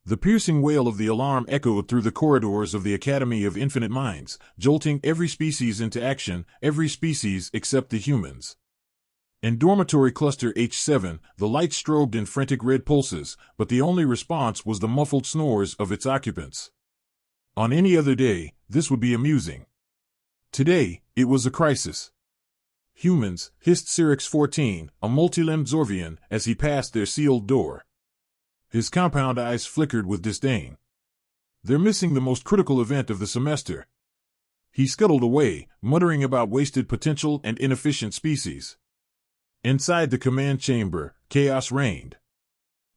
The piercing wail of the alarm echoed through the corridors of the Academy of Infinite Minds, jolting every species into action, every species except the humans. In Dormitory Cluster H7, the light strobed in frantic red pulses, but the only response was the muffled snores of its occupants. On any other day, this would be amusing. Today, it was a crisis. "Humans," hissed Syrinx 14, a multi-limbed Zorvian, as he passed their sealed door. His compound eyes flickered with disdain. "They're missing the most critical event of the semester." He scuttled away, muttering about wasted potential and inefficient species. Inside the command chamber, chaos reigned.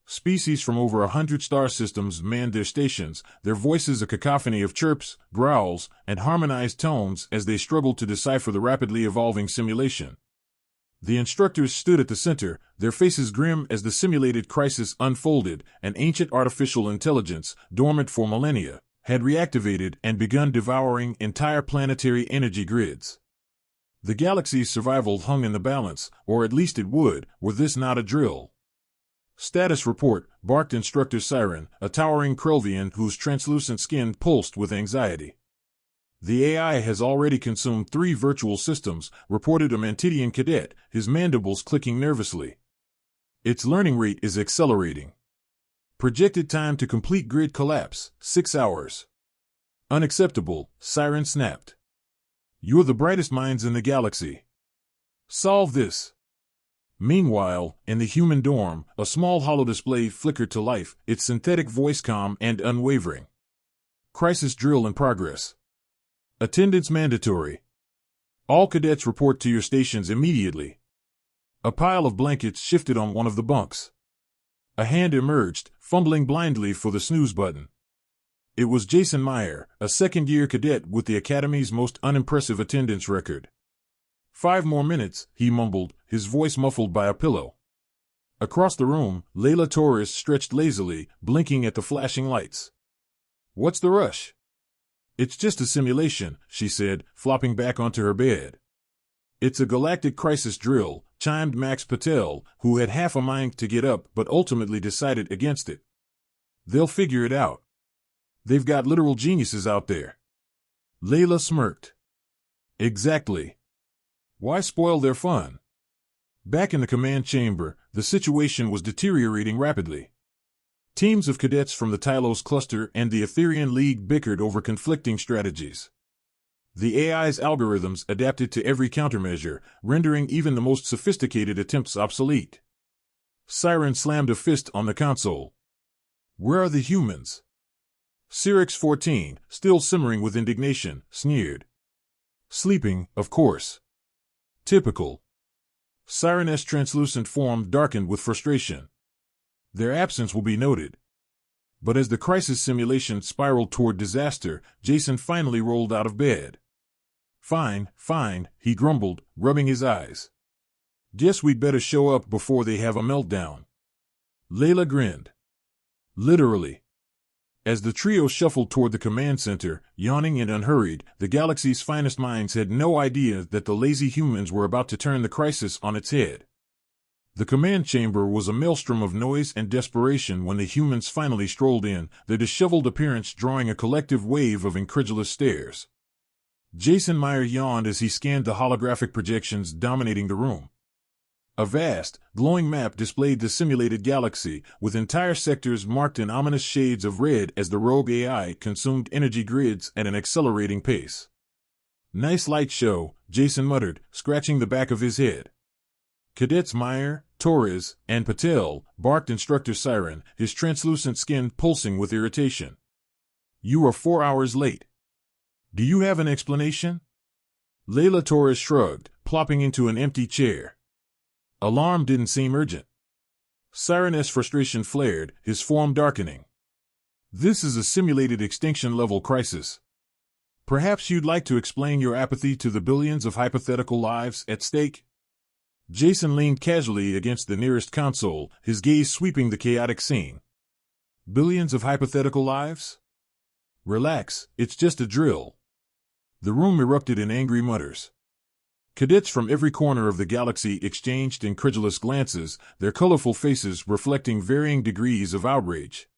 Species from over 100 star systems manned their stations, their voices a cacophony of chirps, growls, and harmonized tones as they struggled to decipher the rapidly evolving simulation. The instructors stood at the center, their faces grim as the simulated crisis unfolded. An ancient artificial intelligence, dormant for millennia, had reactivated and begun devouring entire planetary energy grids. The galaxy's survival hung in the balance, or at least it would, were this not a drill. "Status report," barked Instructor Siren, a towering Krelvian whose translucent skin pulsed with anxiety. "The AI has already consumed 3 virtual systems," reported a Mantidian cadet, his mandibles clicking nervously. "Its learning rate is accelerating. Projected time to complete grid collapse, 6 hours. Unacceptable," Siren snapped. "You're the brightest minds in the galaxy. Solve this." Meanwhile, in the human dorm, a small holodisplay flickered to life, its synthetic voice calm and unwavering. "Crisis drill in progress. Attendance mandatory. All cadets report to your stations immediately." A pile of blankets shifted on one of the bunks. A hand emerged, fumbling blindly for the snooze button. It was Jason Meyer, a second-year cadet with the Academy's most unimpressive attendance record. "5 more minutes," he mumbled, his voice muffled by a pillow. Across the room, Layla Torres stretched lazily, blinking at the flashing lights. "What's the rush?" "It's just a simulation," she said, flopping back onto her bed. "It's a galactic crisis drill," chimed Max Patel, who had half a mind to get up but ultimately decided against it. "They'll figure it out. They've got literal geniuses out there." Layla smirked. "Exactly. Why spoil their fun?" Back in the command chamber, the situation was deteriorating rapidly. Teams of cadets from the Tylos cluster and the Etherian League bickered over conflicting strategies. The AI's algorithms adapted to every countermeasure, rendering even the most sophisticated attempts obsolete. Siren slammed a fist on the console. "Where are the humans?" Syrinx 14, still simmering with indignation, sneered. "Sleeping, of course. Typical." Siren's translucent form darkened with frustration. "Their absence will be noted." But as the crisis simulation spiraled toward disaster, Jason finally rolled out of bed. Fine, he grumbled, rubbing his eyes. "Guess we'd better show up before they have a meltdown." Layla grinned. "Literally." As the trio shuffled toward the command center, yawning and unhurried, the galaxy's finest minds had no idea that the lazy humans were about to turn the crisis on its head. The command chamber was a maelstrom of noise and desperation when the humans finally strolled in, their disheveled appearance drawing a collective wave of incredulous stares. Jason Meyer yawned as he scanned the holographic projections dominating the room. A vast, glowing map displayed the simulated galaxy, with entire sectors marked in ominous shades of red as the rogue AI consumed energy grids at an accelerating pace. "Nice light show," Jason muttered, scratching the back of his head. Cadets Meyer, Torres, and Patel, barked Instructor Siren, his translucent skin pulsing with irritation. "You are 4 hours late. Do you have an explanation?" Layla Torres shrugged, plopping into an empty chair. Alarm didn't seem urgent. Siren's frustration flared, his form darkening. "This is a simulated extinction-level crisis. Perhaps you'd like to explain your apathy to the billions of hypothetical lives at stake?" Jason leaned casually against the nearest console, his gaze sweeping the chaotic scene. "Billions of hypothetical lives? Relax, it's just a drill." The room erupted in angry mutters. Cadets from every corner of the galaxy exchanged incredulous glances, their colorful faces reflecting varying degrees of outrage.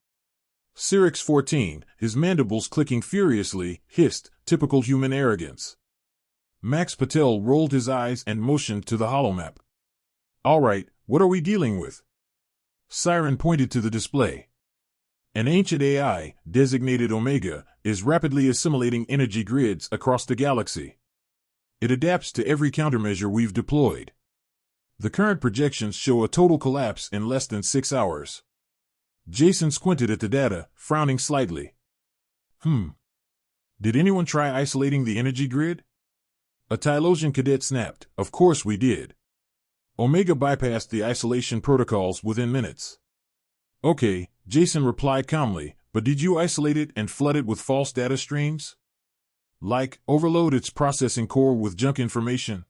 Cyrix 14, his mandibles clicking furiously, hissed, typical human arrogance. Max Patel rolled his eyes and motioned to the holomap. All right, what are we dealing with? Siren pointed to the display. An ancient AI, designated Omega, is rapidly assimilating energy grids across the galaxy. It adapts to every countermeasure we've deployed. The current projections show a total collapse in less than 6 hours. Jason squinted at the data, frowning slightly. Did anyone try isolating the energy grid? A Tylosian cadet snapped. Of course we did. Omega bypassed the isolation protocols within minutes. Okay, Jason replied calmly, but did you isolate it and flood it with false data streams? Like, overload its processing core with junk information?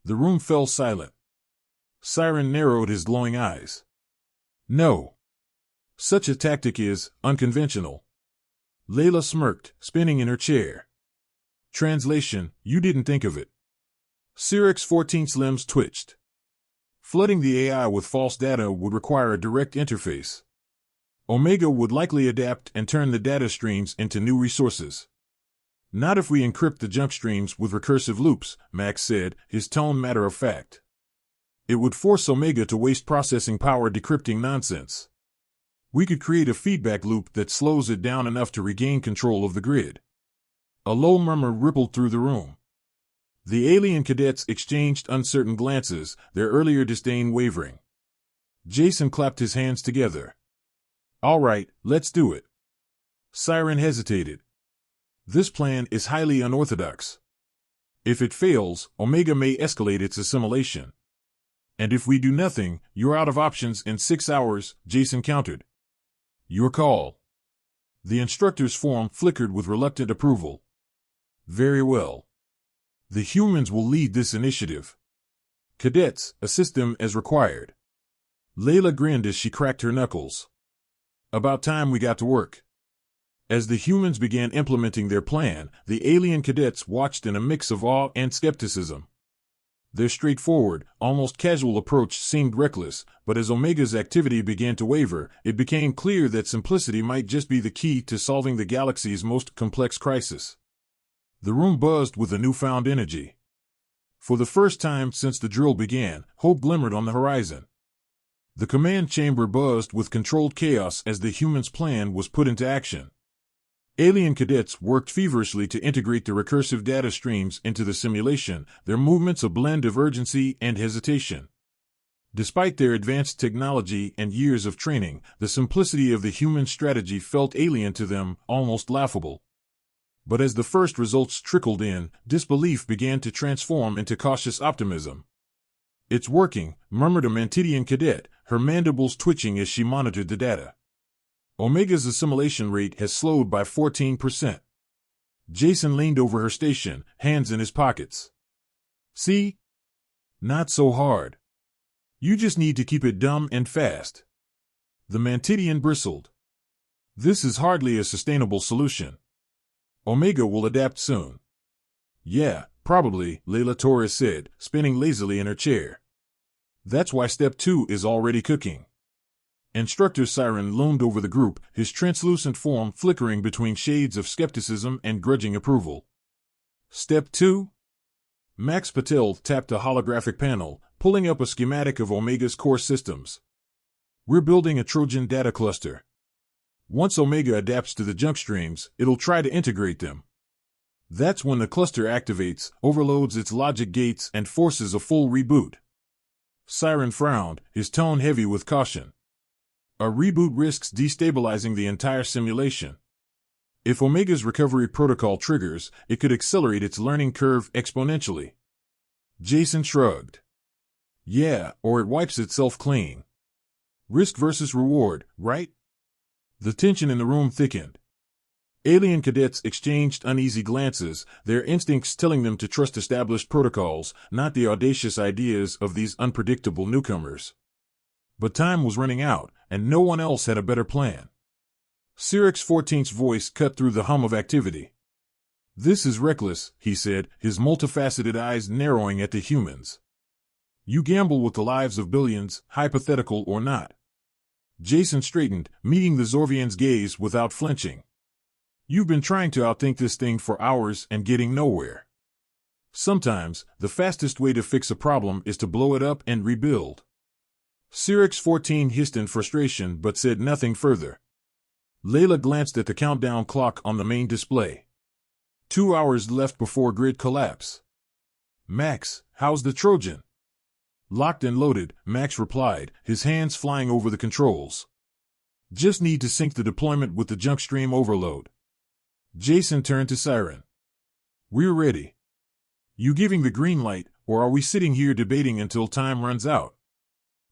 The room fell silent. Siren narrowed his glowing eyes. No. Such a tactic is unconventional. Layla smirked, spinning in her chair. Translation, you didn't think of it. Cyrix 14's limbs twitched. Flooding the AI with false data would require a direct interface. Omega would likely adapt and turn the data streams into new resources. Not if we encrypt the junk streams with recursive loops, Max said, his tone matter of fact. It would force Omega to waste processing power decrypting nonsense. We could create a feedback loop that slows it down enough to regain control of the grid. A low murmur rippled through the room. The alien cadets exchanged uncertain glances, their earlier disdain wavering. Jason clapped his hands together. All right, let's do it. Siren hesitated. This plan is highly unorthodox. If it fails, Omega may escalate its assimilation. And if we do nothing, you're out of options in 6 hours, Jason countered. Your call. The instructor's form flickered with reluctant approval. Very well. The humans will lead this initiative. Cadets, assist them as required. Layla grinned as she cracked her knuckles. About time we got to work. As the humans began implementing their plan, the alien cadets watched in a mix of awe and skepticism. Their straightforward, almost casual approach seemed reckless, but as Omega's activity began to waver, it became clear that simplicity might just be the key to solving the galaxy's most complex crisis. The room buzzed with a newfound energy. For the first time since the drill began, hope glimmered on the horizon. The command chamber buzzed with controlled chaos as the humans' plan was put into action. Alien cadets worked feverishly to integrate the recursive data streams into the simulation, their movements a blend of urgency and hesitation. Despite their advanced technology and years of training, the simplicity of the human strategy felt alien to them, almost laughable. But as the first results trickled in, disbelief began to transform into cautious optimism. It's working, murmured a Mantidian cadet, her mandibles twitching as she monitored the data. Omega's assimilation rate has slowed by 14%. Jason leaned over her station, hands in his pockets. See? Not so hard. You just need to keep it dumb and fast. The Mantidian bristled. This is hardly a sustainable solution. Omega will adapt soon. Yeah, probably, Layla Torres said, spinning lazily in her chair. That's why Step 2 is already cooking. Instructor Siren loomed over the group, his translucent form flickering between shades of skepticism and grudging approval. Step 2? Max Patel tapped a holographic panel, pulling up a schematic of Omega's core systems. We're building a Trojan data cluster. Once Omega adapts to the junk streams, it'll try to integrate them. That's when the cluster activates, overloads its logic gates, and forces a full reboot. Siren frowned, his tone heavy with caution. A reboot risks destabilizing the entire simulation. If Omega's recovery protocol triggers, it could accelerate its learning curve exponentially. Jason shrugged. Yeah, or it wipes itself clean. Risk versus reward, right? The tension in the room thickened. Alien cadets exchanged uneasy glances, their instincts telling them to trust established protocols, not the audacious ideas of these unpredictable newcomers. But time was running out, and no one else had a better plan. Cyrix 14's voice cut through the hum of activity. This is reckless, he said, his multifaceted eyes narrowing at the humans. You gamble with the lives of billions, hypothetical or not. Jason straightened, meeting the Zorvian's gaze without flinching. You've been trying to outthink this thing for hours and getting nowhere. Sometimes, the fastest way to fix a problem is to blow it up and rebuild. Cyrix-14 hissed in frustration but said nothing further. Layla glanced at the countdown clock on the main display. 2 hours left before grid collapse. Max, how's the Trojan? Locked and loaded, Max replied, his hands flying over the controls. Just need to sync the deployment with the junk stream overload. Jason turned to Siren. We're ready. You giving the green light, or are we sitting here debating until time runs out?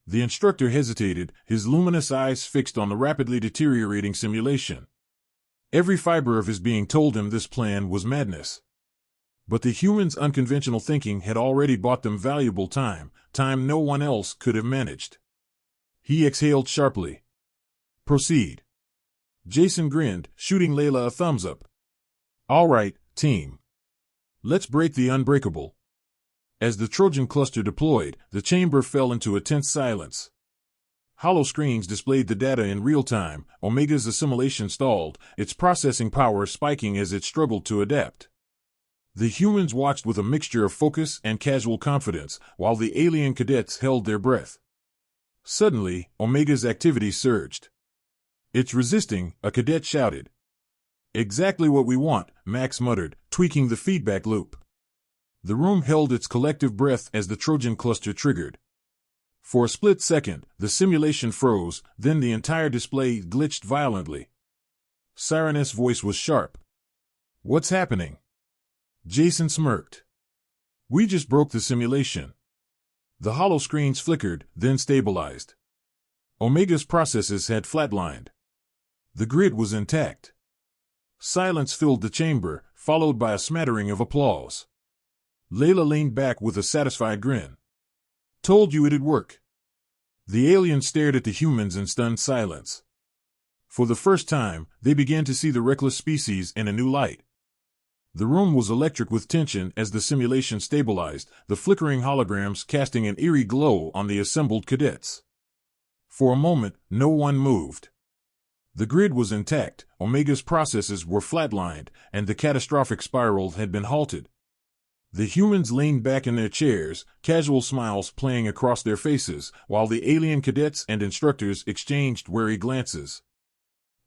The instructor hesitated, his luminous eyes fixed on the rapidly deteriorating simulation. Every fiber of his being told him this plan was madness. But the humans' unconventional thinking had already bought them valuable time no one else could have managed. He exhaled sharply. Proceed. Jason grinned, shooting Layla a thumbs up. All right, team. Let's break the unbreakable. As the Trojan cluster deployed, the chamber fell into a tense silence. Hollow screens displayed the data in real time. Omega's assimilation stalled, its processing power spiking as it struggled to adapt. The humans watched with a mixture of focus and casual confidence, while the alien cadets held their breath. Suddenly, Omega's activity surged. It's resisting, a cadet shouted. Exactly what we want, Max muttered, tweaking the feedback loop. The room held its collective breath as the Trojan cluster triggered. For a split second, the simulation froze, then the entire display glitched violently. Siren's voice was sharp. What's happening? Jason smirked. We just broke the simulation. The hollow screens flickered, then stabilized. Omega's processes had flatlined. The grid was intact. Silence filled the chamber, followed by a smattering of applause. Layla leaned back with a satisfied grin. Told you it'd work. The aliens stared at the humans in stunned silence. For the first time, they began to see the reckless species in a new light. The room was electric with tension as the simulation stabilized, the flickering holograms casting an eerie glow on the assembled cadets. For a moment, no one moved. The grid was intact, Omega's processes were flatlined, and the catastrophic spiral had been halted. The humans leaned back in their chairs, casual smiles playing across their faces, while the alien cadets and instructors exchanged wary glances.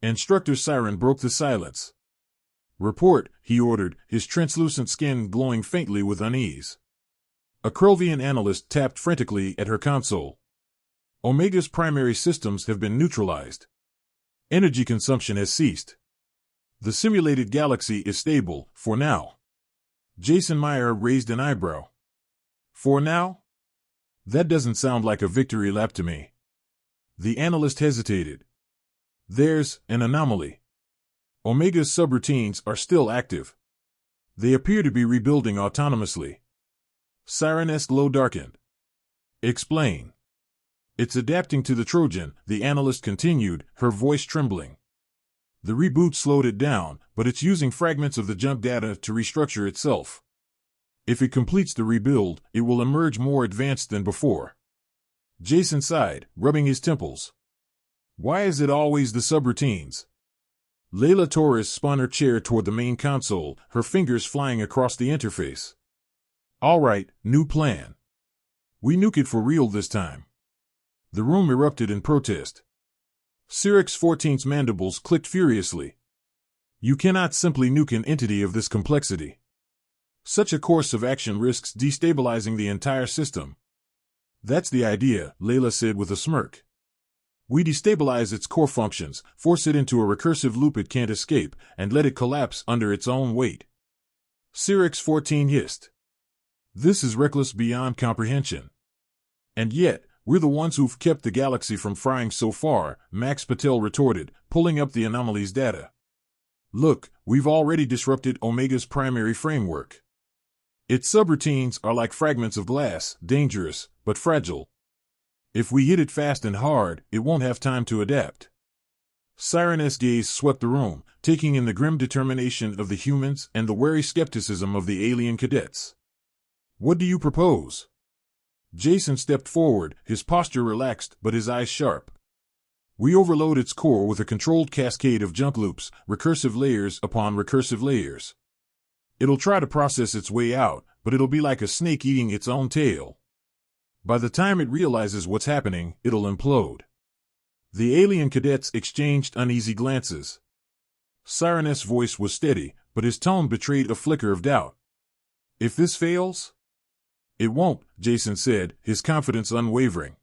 Instructor Siren broke the silence. Report, he ordered, his translucent skin glowing faintly with unease. A Krelvian analyst tapped frantically at her console. Omega's primary systems have been neutralized. Energy consumption has ceased. The simulated galaxy is stable, for now. Jason Meyer raised an eyebrow. For now? That doesn't sound like a victory lap to me. The analyst hesitated. There's an anomaly. Omega's subroutines are still active. They appear to be rebuilding autonomously. Siren's glow darkened. Explain. It's adapting to the Trojan, the analyst continued, her voice trembling. The reboot slowed it down, but it's using fragments of the junk data to restructure itself. If it completes the rebuild, it will emerge more advanced than before. Jason sighed, rubbing his temples. Why is it always the subroutines? Layla Torres spun her chair toward the main console, her fingers flying across the interface. All right, new plan. We nuke it for real this time. The room erupted in protest. Cyrix-14's mandibles clicked furiously. You cannot simply nuke an entity of this complexity. Such a course of action risks destabilizing the entire system. That's the idea, Layla said with a smirk. We destabilize its core functions, force it into a recursive loop it can't escape, and let it collapse under its own weight. Cyrix-14 hissed. This is reckless beyond comprehension. And yet, we're the ones who've kept the galaxy from frying so far, Max Patel retorted, pulling up the anomaly's data. Look, we've already disrupted Omega's primary framework. Its subroutines are like fragments of glass, dangerous, but fragile. If we hit it fast and hard, it won't have time to adapt. Siren's gaze swept the room, taking in the grim determination of the humans and the wary skepticism of the alien cadets. What do you propose? Jason stepped forward, his posture relaxed but his eyes sharp. We overload its core with a controlled cascade of jump loops, recursive layers upon recursive layers. It'll try to process its way out, but it'll be like a snake eating its own tail. By the time it realizes what's happening, it'll implode. The alien cadets exchanged uneasy glances. Siren's voice was steady, but his tone betrayed a flicker of doubt. If this fails? It won't, Jason said, his confidence unwavering.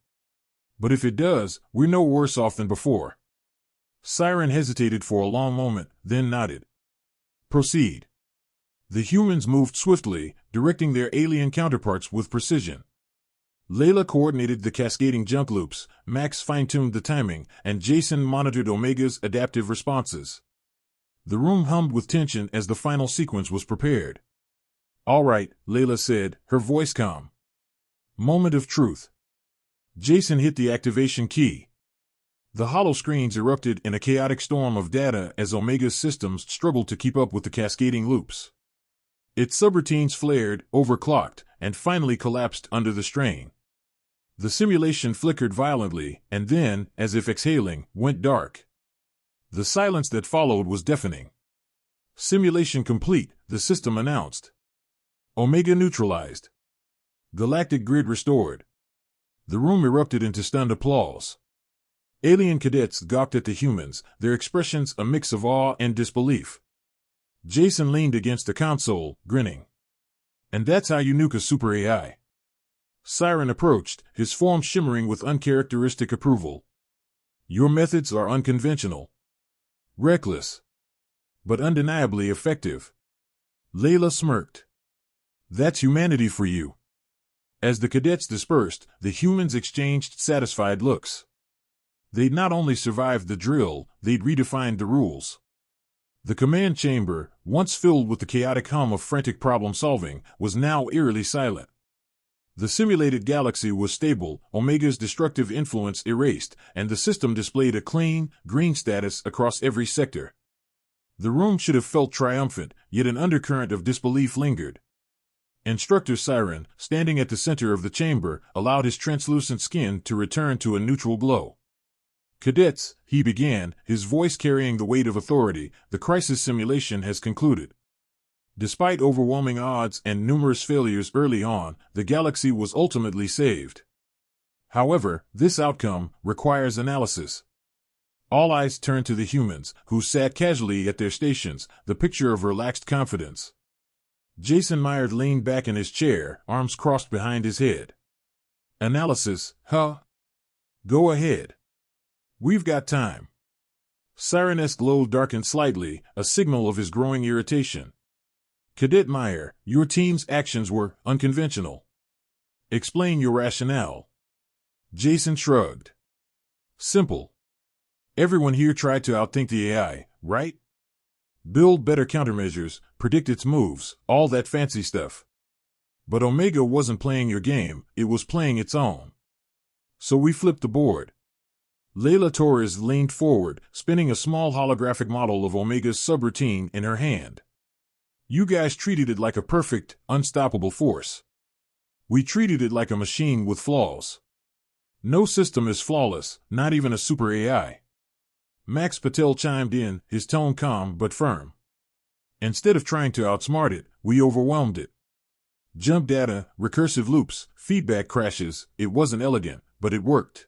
But if it does, we're no worse off than before. Siren hesitated for a long moment, then nodded. Proceed. The humans moved swiftly, directing their alien counterparts with precision. Layla coordinated the cascading jump loops, Max fine-tuned the timing, and Jason monitored Omega's adaptive responses. The room hummed with tension as the final sequence was prepared. All right, Layla said, her voice calm. Moment of truth. Jason hit the activation key. The hollow screens erupted in a chaotic storm of data as Omega's systems struggled to keep up with the cascading loops. Its subroutines flared, overclocked, and finally collapsed under the strain. The simulation flickered violently, and then, as if exhaling, went dark. The silence that followed was deafening. Simulation complete, the system announced. Omega neutralized. Galactic grid restored. The room erupted into stunned applause. Alien cadets gawked at the humans, their expressions a mix of awe and disbelief. Jason leaned against the console, grinning. And that's how you nuke a super AI. Siren approached, his form shimmering with uncharacteristic approval. Your methods are unconventional. Reckless. But undeniably effective. Layla smirked. That's humanity for you. As the cadets dispersed, the humans exchanged satisfied looks. They'd not only survived the drill, they'd redefined the rules. The command chamber, once filled with the chaotic hum of frantic problem-solving, was now eerily silent. The simulated galaxy was stable, Omega's destructive influence erased, and the system displayed a clean, green status across every sector. The room should have felt triumphant, yet an undercurrent of disbelief lingered. Instructor Siren, standing at the center of the chamber, allowed his translucent skin to return to a neutral glow. Cadets, he began, his voice carrying the weight of authority, the crisis simulation has concluded. Despite overwhelming odds and numerous failures early on, the galaxy was ultimately saved. However, this outcome requires analysis. All eyes turned to the humans, who sat casually at their stations, the picture of relaxed confidence. Jason Myers leaned back in his chair, arms crossed behind his head. Analysis, huh? Go ahead. We've got time. Siren's glow darkened slightly, a signal of his growing irritation. Cadet Meyer, your team's actions were unconventional. Explain your rationale. Jason shrugged. Simple. Everyone here tried to outthink the AI, right? Build better countermeasures, predict its moves, all that fancy stuff. But Omega wasn't playing your game, it was playing its own. So we flipped the board. Layla Torres leaned forward, spinning a small holographic model of Omega's subroutine in her hand. You guys treated it like a perfect, unstoppable force. We treated it like a machine with flaws. No system is flawless, not even a super AI. Max Patel chimed in, his tone calm but firm. Instead of trying to outsmart it, we overwhelmed it. Jump data, recursive loops, feedback crashes, it wasn't elegant, but it worked.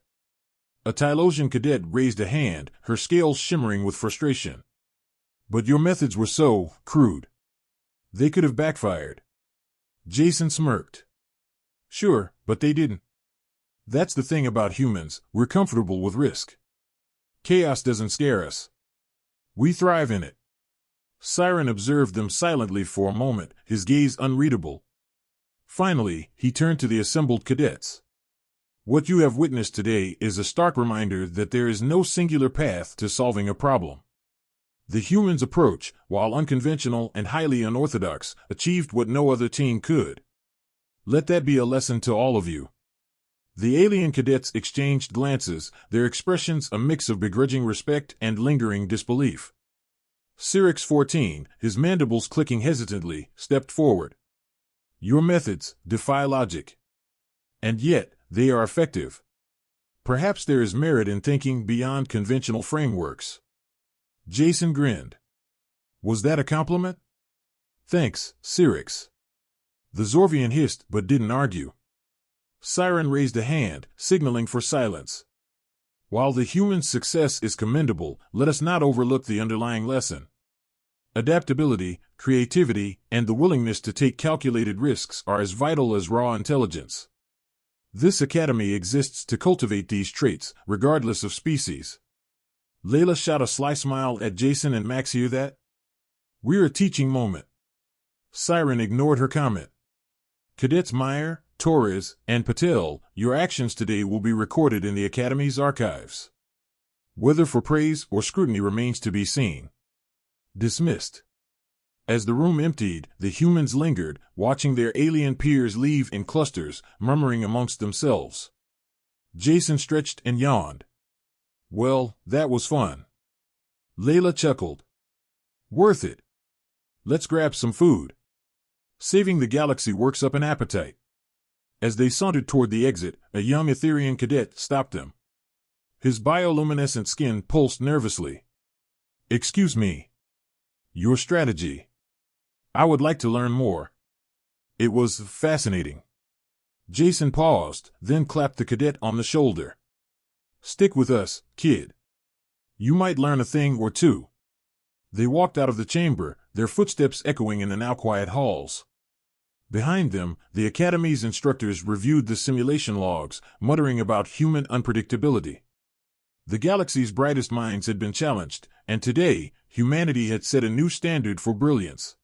A Tylosian cadet raised a hand, her scales shimmering with frustration. But your methods were so crude. They could have backfired. Jason smirked. Sure, but they didn't. That's the thing about humans, we're comfortable with risk. Chaos doesn't scare us. We thrive in it. Siren observed them silently for a moment, his gaze unreadable. Finally, he turned to the assembled cadets. What you have witnessed today is a stark reminder that there is no singular path to solving a problem. The humans' approach, while unconventional and highly unorthodox, achieved what no other team could. Let that be a lesson to all of you. The alien cadets exchanged glances, their expressions a mix of begrudging respect and lingering disbelief. Cyrix 14, his mandibles clicking hesitantly, stepped forward. Your methods defy logic. And yet, they are effective. Perhaps there is merit in thinking beyond conventional frameworks. Jason grinned. Was that a compliment? Thanks, Cyrix. The Zorvian hissed but didn't argue. Siren raised a hand, signaling for silence. While the human's success is commendable, let us not overlook the underlying lesson. Adaptability, creativity, and the willingness to take calculated risks are as vital as raw intelligence. This academy exists to cultivate these traits, regardless of species. Layla shot a sly smile at Jason and Max. Hear that? We're a teaching moment. Siren ignored her comment. Cadets Meyer, Torres, and Patel, your actions today will be recorded in the Academy's archives. Whether for praise or scrutiny remains to be seen. Dismissed. As the room emptied, the humans lingered, watching their alien peers leave in clusters, murmuring amongst themselves. Jason stretched and yawned. Well, that was fun. Layla chuckled. Worth it. Let's grab some food. Saving the galaxy works up an appetite. As they sauntered toward the exit, a young Etherian cadet stopped them. His bioluminescent skin pulsed nervously. Excuse me. Your strategy. I would like to learn more. It was fascinating. Jason paused, then clapped the cadet on the shoulder. Stick with us, kid. You might learn a thing or two. They walked out of the chamber, their footsteps echoing in the now quiet halls. Behind them, the Academy's instructors reviewed the simulation logs, muttering about human unpredictability. The galaxy's brightest minds had been challenged, and today, humanity had set a new standard for brilliance.